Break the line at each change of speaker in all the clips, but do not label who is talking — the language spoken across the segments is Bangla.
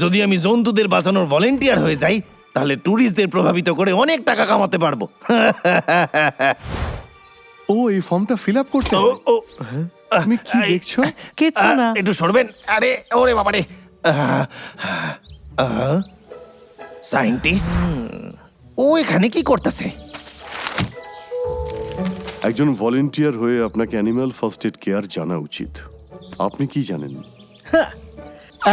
যদি আমি জন্তুদের বাঁচানোর ভলেন্টিয়ার হয়ে যাই তাহলে ট্যুরিস্টদের প্রভাবিত করে অনেক টাকা কামাতে পারবো।
ও এই ফর্মটা ফিল আপ করতে
ও,
হবে।
ও,
তুমি কি দেখছো?
কিছু না।
একটু সরবেন। আরে ওরে বাবারে, সায়েন্টিস্ট ও এখানে কি করতেছে?
একজন ভলেন্টিয়ার হয়ে আপনাকে অ্যানিমাল ফার্স্ট এড কেয়ার জানা উচিত। আপনি কি জানেন?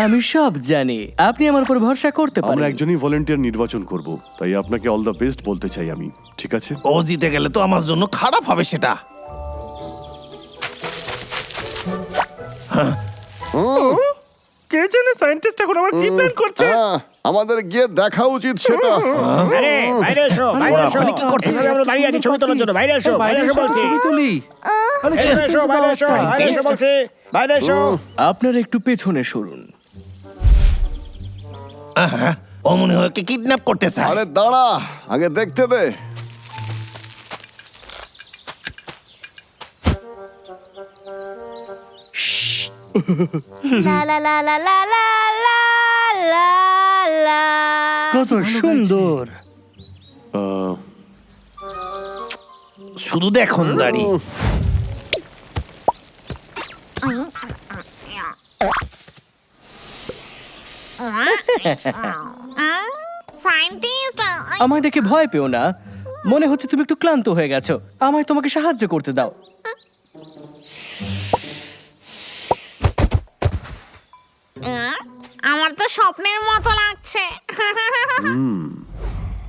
আমি সব জানি, আপনি আমার উপর ভরসা করতে
আমরা
পারেন।
একজনই ভলেন্টিয়ার নির্বাচন করব, তাই আপনাকে অল দ্য বেস্ট বলতে চাই আমি। ঠিক আছে?
ও জিতে গেলে তো আমার জন্য খারাপ হবে সেটা।
কে জানে সায়েন্টিস্ট এখন আমার কি প্ল্যান করছে।
আমাদের গিয়ে দেখা উচিত সেটা।
আরে বাইরে এসো, বাইরে এসো।
ওখানে কি করতেছে?
আমরা দাঁড়িয়ে আছি ছবি তোলার জন্য। বাইরে এসো, বাইরে এসো বলছি।
তুলি।
বাইরে এসো, বাইরে এসো, বাইরে এসো বলছি। বাইরে এসো।
আপনারা একটু পেছনে সরুন।
ও মনে হয় ওকে কিডন্যাপ করতে চায়।
আরে দাঁড়া, আগে দেখতে দে।
লা লা লা লা লা লা লা লা লা।
কত সুন্দর।
শুধু দেখুন দাড়ি।
সায়েন্টিস্ট,
আমায় দেখে ভয় পেও না, মনে হচ্ছে তুমি একটু ক্লান্ত হয়ে গেছো। আমায় তোমাকে সাহায্য করতে দাও।
আমার তো স্বপ্নের মতো লাগছে।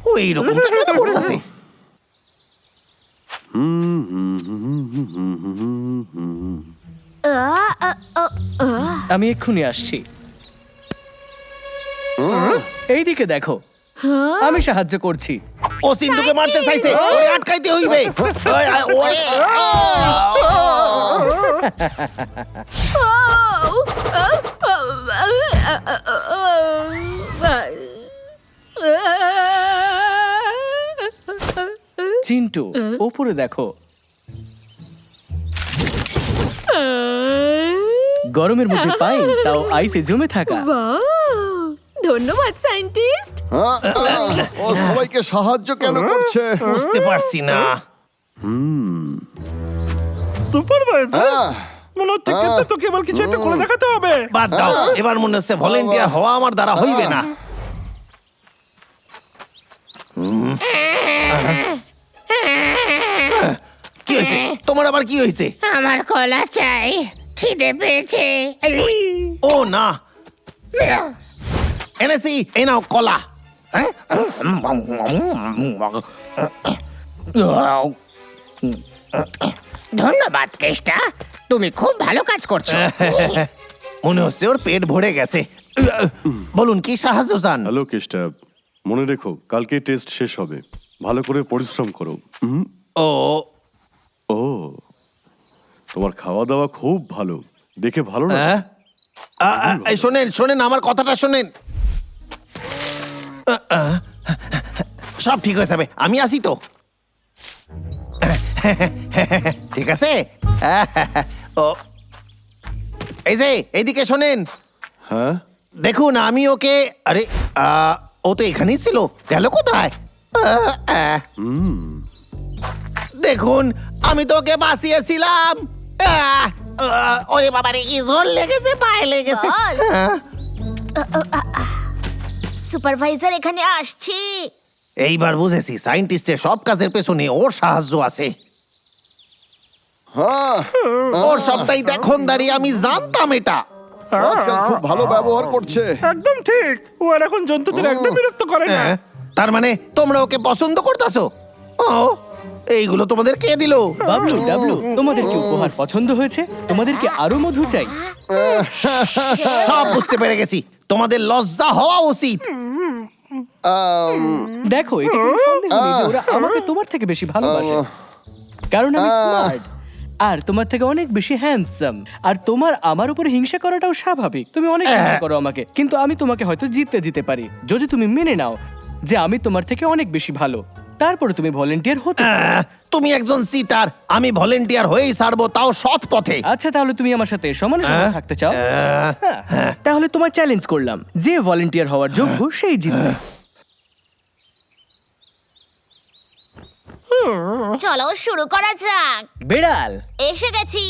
ও এইরকমটা কেন করতেছে?
আমি এক্ষুনি আসছি। এইদিকে দেখো, আমি সাহায্য করছি।
ও সিন্ধুকে মারতে চাইছে, ওরে আটকাইতে হইবে।
চিন্টু, ওপরে দেখো। গরমের মধ্যে পাই, তাও আইসে জমে থাকা।
ধন্যবাদ সায়েন্টিস্ট।
ও সবাইকে সাহায্য কেন করছে?
বুঝতে পারছি না।
সুপারভাইজার মনে হচ্ছে কিন্তু তো কেবল কিছু একটা করে দেখাতে হবে।
বাদ দাও, এবার মনে হচ্ছে ভলেন্টিয়ার হওয়া আমার দ্বারা হইবে না। কি হয়েছে তোমার? আবার কি হয়েছে?
আমার কলা চাই, খিদে পেয়েছে।
ও না, এনেছি, এই নাও কলা।
ধন্যবাদ কেষ্টা, তুমি খুব ভালো কাজ করছো।
মনে হচ্ছে ওর পেট ভরে গেছে। বলুন কি সাহায্য চান?
হ্যালো কেষ্টা, মনে রেখো কালকে টেস্ট শেষ হবে। ভালো করে পরিশ্রম করো।
ও
ও, তোমার খাওয়া দাওয়া খুব ভালো, দেখে ভালো না?
হ্যাঁ? এই শোনেন শোনেন, আমার কথাটা শোনেন। সব ঠিক হয়ে যাবে, আমি আসি তো। ঠিক আছে। ও এই যে এইদিকে শোনেন।
হ্যাঁ,
দেখুন আমি ওকে, আরে ও তো এখানেই ছিল, গেল কোথায়? দেখুন আমি তো ওকে বাঁচিয়েছিলাম। ওরে বাবা রে, কি জোর লেগেছে, পায়ে লেগেছে।
সুপারভাইজার এখানে আসছি।
এইবার বুঝেছি সায়েন্টিস্টের সব কাজের পেছনে ওর সাহায্য আছে।
হ্যাঁ,
ওর সবটাই দেখুন দাঁড়িয়ে, আমি জানতাম এটা।
আজকাল খুব ভালো ব্যবহার করছে।
একদম ঠিক, ও আর এখন জন্তুদের একদম বিরক্ত করে না।
হ্যাঁ, তার মানে তোমরা ওকে পছন্দ করতেছো? ও, এইগুলো তোমাদের কে দিল?
বাবলু, ডাবলু, তোমাদের কি উপহার পছন্দ হয়েছে? তোমাদের কি আরো মধু চাই?
সব বুঝতে পেরে গেছি, তোমাদের লজ্জা হওয়া উচিত।
দেখো, এতে কোনো সন্দেহ নেই যে ওরা আমাকে তোমার থেকে বেশি ভালোবাসে, কারণ আমি স্মার্ট আর তোমার থেকে অনেক বেশি হ্যান্ডসাম। আর তোমার আমার উপর হিংসা করাটাও স্বাভাবিক। তুমি অনেক হিংসা করো আমাকে, কিন্তু আমি তোমাকে হয়তো জিততে দিতে পারি যদি তুমি মেনে নাও যে আমি তোমার থেকে অনেক বেশি ভালো। তারপরে তুমি ভলেন্টিয়ার হতে পারো।
তুমি একজন সিটার, আমি ভলেন্টিয়ার হয়েই ছাড়বো, তাও সৎ পথে।
আচ্ছা, তাহলে তুমি আমার সাথে সমানে সমান থাকতে চাও? হ্যাঁ। তাহলে তোমার চ্যালেঞ্জ করলাম, যে ভলেন্টিয়ার হওয়ার যোগ্য সেই জিতবে।
চলো শুরু করা যাক।
বিড়াল,
এসে গেছি।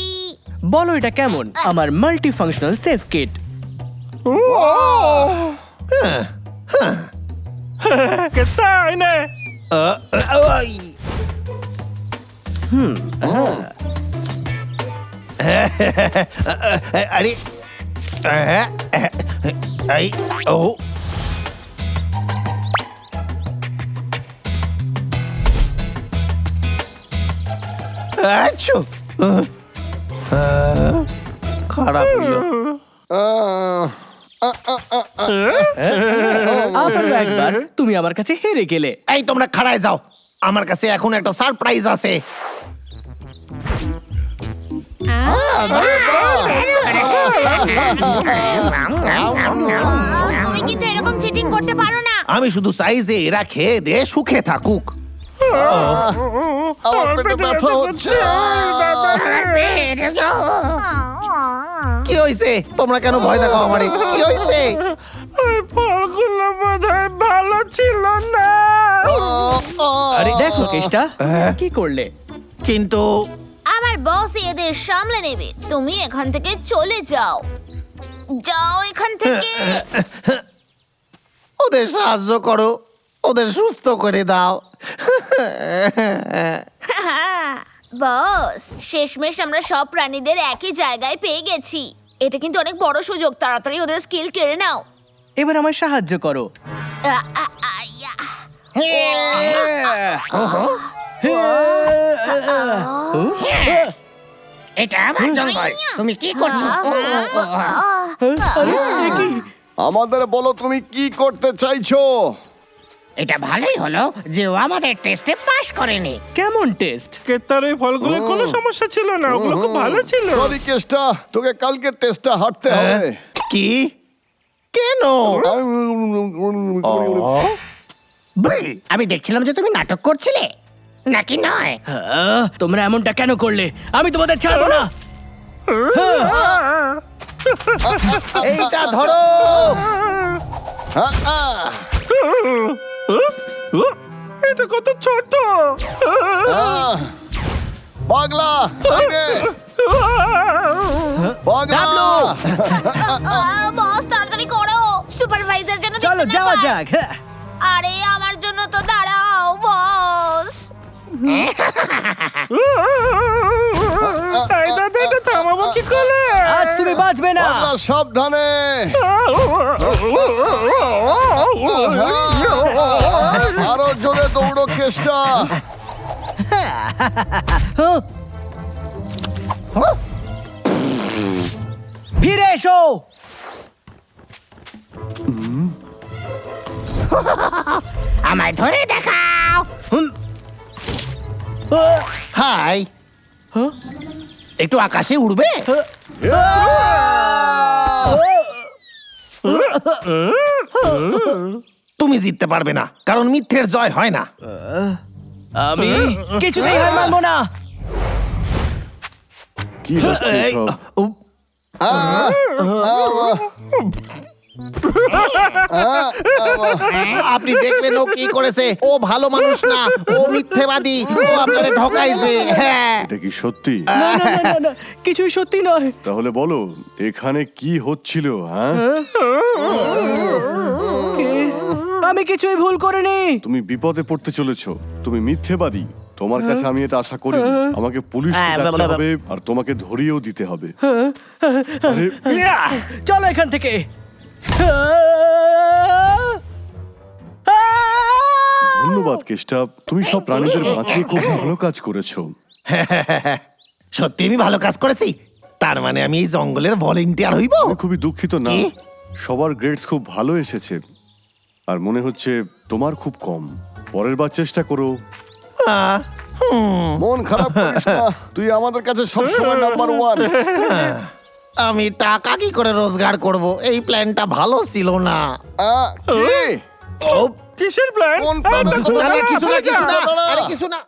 বলো এটা কেমন আমার মাল্টি ফাংশনাল সেফ কিট?
তাই না?
ওই। আরে এই ও আচ্ছা, খারাপ হলো।
আবারও একবার তুমি আমার কাছে হেরে গেলে।
এই তোমরা খাড়ায় যাও, আমার কাছে এখন একটা সারপ্রাইজ আছে।
তুমি কিন্তু এরকম চিটিং করতে পারো না।
আমি শুধু চাই যে এরা খেয়ে দিয়ে সুখে থাকুক।
আমার পেটে ব্যথা হচ্ছে।
কি হয়েছে? তোমরা কেন ভয় দেখাও আমারে? কি হয়েছে?
ওই ফলগুলো বোধহয় ভালো ছিল না।
আরে
দেখো কেষ্টা, কি করলে?
কিন্তু
আমার বস এদের সামলে নেবে। তুমি এখান থেকে চলে যাও। যাও এখান থেকে।
ওদের সাহায্য করো, ওদের সুস্থ করে দাও।
বস, শেষমেশ আমরা সব প্রাণীদের একই জায়গায় পেয়ে গেছি। এটা কিন্তু অনেক বড় সুযোগ। তাড়াতাড়ি ওদের স্কিল কেড়ে নাও।
এবার আমায় সাহায্য করো।
আইয়া।
এটা আমার জঙ্গল, তুমি কি করছো?
আরে, এ কি?
আমাদের বলো তুমি কি করতে চাইছো?
এটা ভালোই হলো যে ও আমাদের টেস্টে পাশ করেনি।
কেমন টেস্ট?
কেতার ওই ফলগুলো কোনো সমস্যা ছিল না, ওগুলো খুব ভালো ছিল।
সরি কেষ্টা, তোকে কালকে টেস্টটা হাঁটতে হবে।
কি? কেন?
আমি দেখছিলাম যে তুমি নাটক করছিলে, নাকি নয়?
তোমরা এমনটা কেন করলে? আমি তোমাদের ছাড়বো না।
এইটা ধরো।
এটা কত ছোট।
পাগলা, আরে, পাগলা।
বস তাড়াতাড়ি করো, সুপারভাইজার যেন দেখতে
চলো
না
যাওয়া
পায়।
যাক। হ্যাঁ।
আরে আমার জন্য তো দাঁড়াও বস।
এই দাদা, এটা থামাবো কি করে?
আজ তুমি বাঁচবে না।
পাগলা, সাবধানে। আরো জোরে দৌড়ো কেষ্টা।
ফিরে এসো।
আমায় ধরে দেখাও।
হাই, একটু আকাশে উড়বে? তুমি জিততে পারবে না, কারণ মিথ্যের জয় হয় না।
আমি কিছুতেই হার মানবো না।
কি হচ্ছে
এই,
সব?
উপ, আপনি দেখলেন ও কি করেছে? ও ভালো মানুষ না, ও মিথ্যেবাদী, ও আপনারে ঠকাইছে। হ্যাঁ,
এটা কি সত্যি?
না, না, না, না, না, কিছুই সত্যি নয়।
তাহলে বলো এখানে কি হচ্ছিল? হ্যাঁ,
আমি কিছুই ভুল করিনি।
তুমি বিপদে পড়তে চলেছো, তুমি মিথ্যেবাদী। তোমার কাছে আমি এটা আশা করি। আমাকে পুলিশ ডাকতে হবে আর তোমাকে ধরিয়েও দিতে হবে। আরে,
চলো এখান থেকে।
ধন্যবাদ কেষ্টা, তুমি সব প্রাণীদের বাঁচিয়ে খুব ভালো কাজ করেছো।
সত্যি আমি ভালো কাজ করেছি? তার মানে আমি এই জঙ্গলের ভলেন্টিয়ার হইব?
আমি খুবই দুঃখিত না,
কি?
সবার গ্রেডস খুব ভালো এসেছে আর মনে হচ্ছে তোমার খুব কম। পরের বার চেষ্টা করো। মন খারাপ করিস না, তুই আমাদের কাছে সবসময় নাম্বার 1।
আমি টাকা কি করে রোজগার করব? এই প্ল্যানটা ভালো ছিল না।
কি?
ও
কিসের প্ল্যান?
কোন plan?
আরে কিছু না কিছু না আরে কিছু না